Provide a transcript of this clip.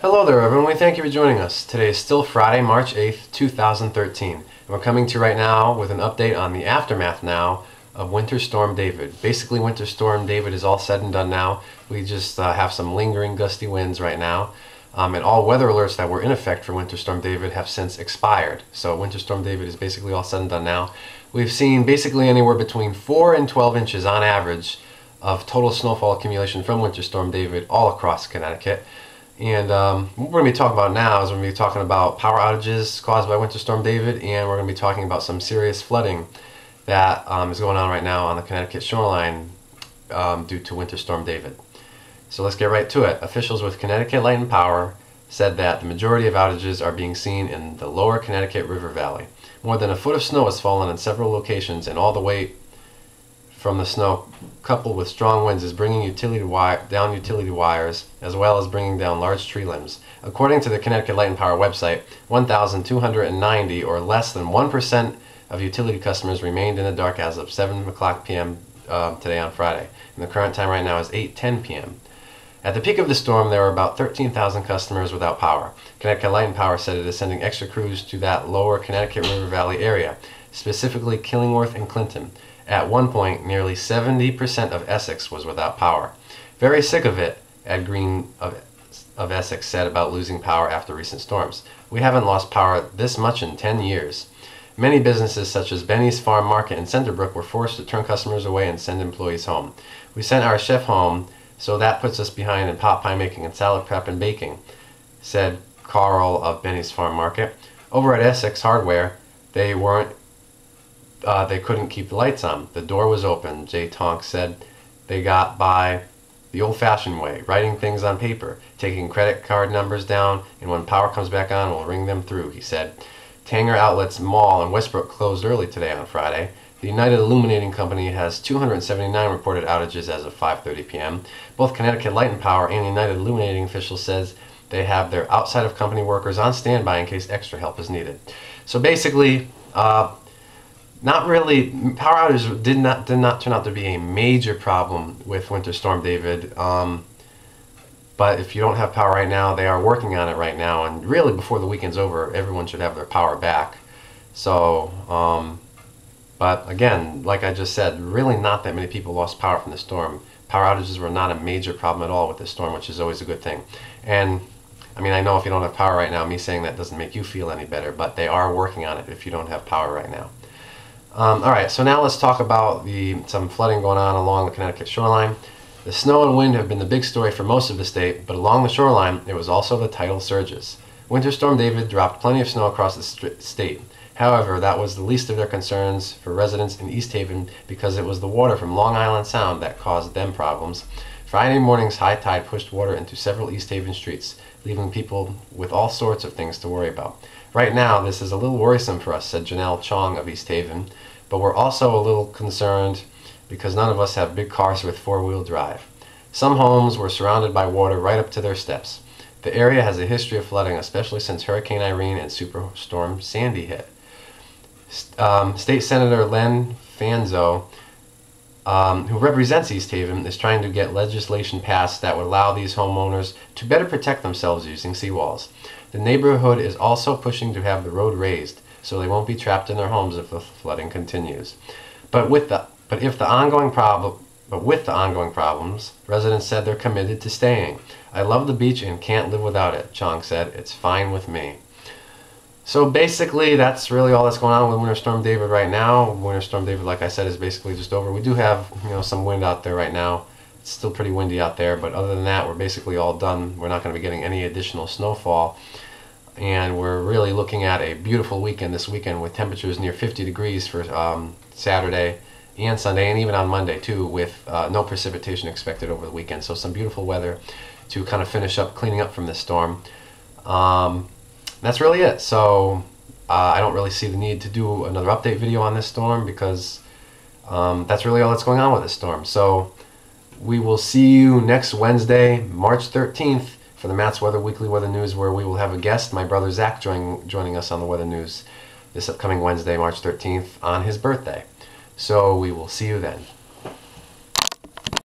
Hello there everyone, we thank you for joining us. Today is still Friday, March 8th, 2013. And we're coming to you right now with an update on the aftermath now of Winter Storm David. Basically, Winter Storm David is all said and done now. We just have some lingering gusty winds right now. And all weather alerts that were in effect for Winter Storm David have since expired. So Winter Storm David is basically all said and done now. We've seen basically anywhere between 4 and 12 inches on average of total snowfall accumulation from Winter Storm David all across Connecticut. And what we're going to be talking about now is we're going to be talking about power outages caused by Winter Storm David, and we're going to be talking about some serious flooding that is going on right now on the Connecticut shoreline due to Winter Storm David. So let's get right to it. Officials with Connecticut Light and Power said that the majority of outages are being seen in the lower Connecticut River Valley. More than a foot of snow has fallen in several locations, and all the weight from the snow, coupled with strong winds, is bringing down utility wires, as well as bringing down large tree limbs. According to the Connecticut Light and Power website, 1,290, or less than 1%, of utility customers remained in the dark as of 7 o'clock p.m. Today on Friday. And the current time right now is 8:10 p.m. At the peak of the storm, there were about 13,000 customers without power. Connecticut Light and Power said it is sending extra crews to that lower Connecticut River Valley area, specifically Killingworth and Clinton. At one point, nearly 70% of Essex was without power. Very sick of it, Ed Green of Essex said about losing power after recent storms. We haven't lost power this much in 10 years. Many businesses such as Benny's Farm Market in Centerbrook were forced to turn customers away and send employees home. We sent our chef home, so that puts us behind in pot pie making and salad prep and baking, said Carl of Benny's Farm Market. Over at Essex Hardware, they couldn't keep the lights on. The door was open, Jay Tonk said. They got by the old-fashioned way, writing things on paper, taking credit card numbers down, and when power comes back on, we'll ring them through, he said. Tanger Outlets Mall in Westbrook closed early today on Friday. The United Illuminating Company has 279 reported outages as of 5:30 p.m. Both Connecticut Light and Power and United Illuminating officials says they have their outside-of-company workers on standby in case extra help is needed. So basically, not really. Power outages did not turn out to be a major problem with Winter Storm David. But if you don't have power right now, they are working on it right now. And really, before the weekend's over, everyone should have their power back. So, but again, like I just said, really not that many people lost power from the storm. Power outages were not a major problem at all with the storm, which is always a good thing. And I mean, I know if you don't have power right now, me saying that doesn't make you feel any better, but they are working on it if you don't have power right now. Alright, so now let's talk about some flooding going on along the Connecticut shoreline. The snow and wind have been the big story for most of the state, but along the shoreline, it was also the tidal surges. Winter Storm David dropped plenty of snow across the state. However, that was the least of their concerns for residents in East Haven because it was the water from Long Island Sound that caused them problems. Friday morning's high tide pushed water into several East Haven streets, leaving people with all sorts of things to worry about. Right now, this is a little worrisome for us, said Janelle Chong of East Haven, but we're also a little concerned because none of us have big cars with four-wheel drive. Some homes were surrounded by water right up to their steps. The area has a history of flooding, especially since Hurricane Irene and Superstorm Sandy hit. State Senator Len Fanzo, who represents East Haven, is trying to get legislation passed that would allow these homeowners to better protect themselves using seawalls. The neighborhood is also pushing to have the road raised, so they won't be trapped in their homes if the flooding continues. But with the ongoing problems, residents said they're committed to staying. I love the beach and can't live without it, Chong said. It's fine with me. So basically, that's really all that's going on with Winter Storm David right now. Winter Storm David, like I said, is basically just over. We do have, some wind out there right now. It's still pretty windy out there, but other than that, we're basically all done. We're not going to be getting any additional snowfall. And we're really looking at a beautiful weekend this weekend with temperatures near 50 degrees for Saturday and Sunday, and even on Monday too, with no precipitation expected over the weekend. So some beautiful weather to kind of finish up cleaning up from this storm. That's really it. So I don't really see the need to do another update video on this storm because that's really all that's going on with this storm. So we will see you next Wednesday, March 13th, for the Matt's Weather Weekly Weather News, where we will have a guest, my brother Zach, joining us on the Weather News this upcoming Wednesday, March 13th, on his birthday. So we will see you then.